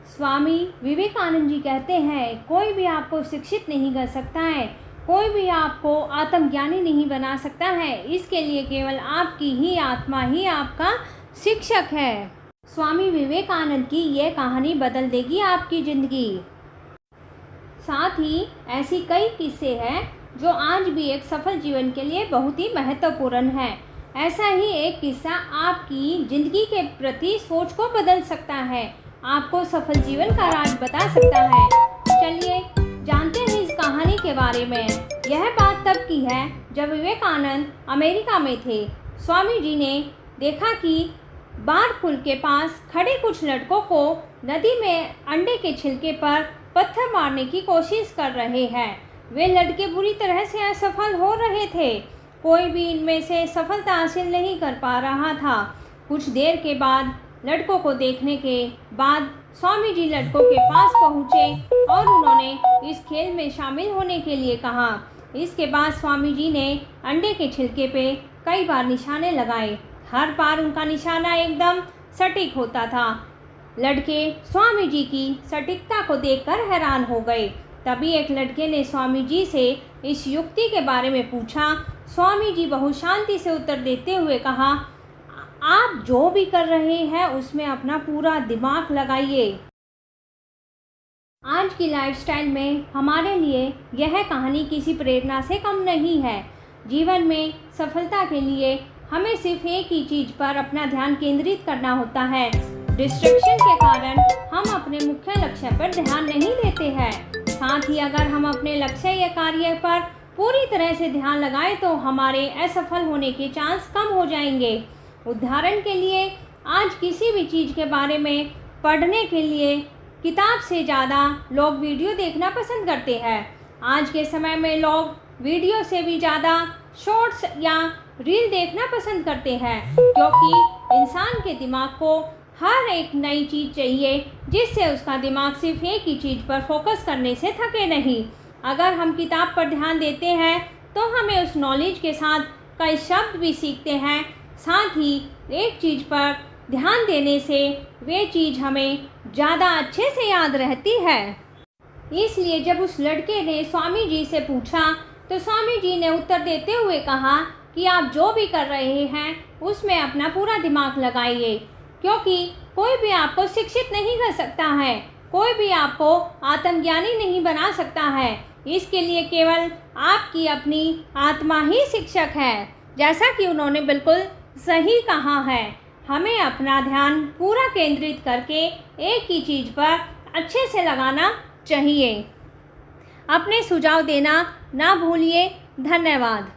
स्वामी विवेकानंद जी कहते हैं, कोई भी आपको शिक्षित नहीं कर सकता है, कोई भी आपको आत्मज्ञानी नहीं बना सकता है। इसके लिए केवल आपकी ही आत्मा ही आपका शिक्षक है। स्वामी विवेकानंद की यह कहानी बदल देगी आपकी ज़िंदगी। साथ ही ऐसी कई किस्से हैं जो आज भी एक सफल जीवन के लिए बहुत ही महत्वपूर्ण है। ऐसा ही एक किस्सा आपकी ज़िंदगी के प्रति सोच को बदल सकता है, आपको सफल जीवन का राज बता सकता है। चलिए जानते हैं इस कहानी के बारे में। यह बात तब की है जब विवेकानंद अमेरिका में थे। स्वामी जी ने देखा कि बार पुल के पास खड़े कुछ लड़कों को नदी में अंडे के छिलके पर पत्थर मारने की कोशिश कर रहे हैं। वे लड़के बुरी तरह से असफल हो रहे थे, कोई भी इनमें से सफलता हासिल नहीं कर पा रहा था। कुछ देर के बाद लड़कों को देखने के बाद स्वामी जी लड़कों के पास पहुँचे और उन्होंने इस खेल में शामिल होने के लिए कहा। इसके बाद स्वामी जी ने अंडे के छिलके पे कई बार निशाने लगाए। हर बार उनका निशाना एकदम सटीक होता था। लड़के स्वामी जी की सटीकता को देखकर हैरान हो गए। तभी एक लड़के ने स्वामी जी से इस युक्ति के बारे में पूछा। स्वामी जी बहुत शांति से उत्तर देते हुए कहा, आप जो भी कर रहे हैं उसमें अपना पूरा दिमाग लगाइए। आज की लाइफस्टाइल में हमारे लिए यह कहानी किसी प्रेरणा से कम नहीं है। जीवन में सफलता के लिए हमें सिर्फ एक ही चीज़ पर अपना ध्यान केंद्रित करना होता है। डिस्ट्रैक्शन के कारण हम अपने मुख्य लक्ष्य पर ध्यान नहीं देते हैं। साथ ही अगर हम अपने लक्ष्य या कार्य पर पूरी तरह से ध्यान लगाएं तो हमारे असफल होने के चांस कम हो जाएंगे। उदाहरण के लिए आज किसी भी चीज़ के बारे में पढ़ने के लिए किताब से ज़्यादा लोग वीडियो देखना पसंद करते हैं। आज के समय में लोग वीडियो से भी ज़्यादा शॉर्ट्स या रील देखना पसंद करते हैं, क्योंकि इंसान के दिमाग को हर एक नई चीज़ चाहिए जिससे उसका दिमाग सिर्फ एक ही चीज़ पर फोकस करने से थके नहीं। अगर हम किताब पर ध्यान देते हैं तो हमें उस नॉलेज के साथ कई शब्द भी सीखते हैं। साथ ही एक चीज़ पर ध्यान देने से वे चीज़ हमें ज़्यादा अच्छे से याद रहती है। इसलिए जब उस लड़के ने स्वामी जी से पूछा तो स्वामी जी ने उत्तर देते हुए कहा कि आप जो भी कर रहे हैं उसमें अपना पूरा दिमाग लगाइए, क्योंकि कोई भी आपको शिक्षित नहीं कर सकता है, कोई भी आपको आत्मज्ञानी नहीं बना सकता है। इसके लिए केवल आपकी अपनी आत्मा ही शिक्षक है। जैसा कि उन्होंने बिल्कुल सही कहा है, हमें अपना ध्यान पूरा केंद्रित करके एक ही चीज़ पर अच्छे से लगाना चाहिए। अपने सुझाव देना ना भूलिए। धन्यवाद।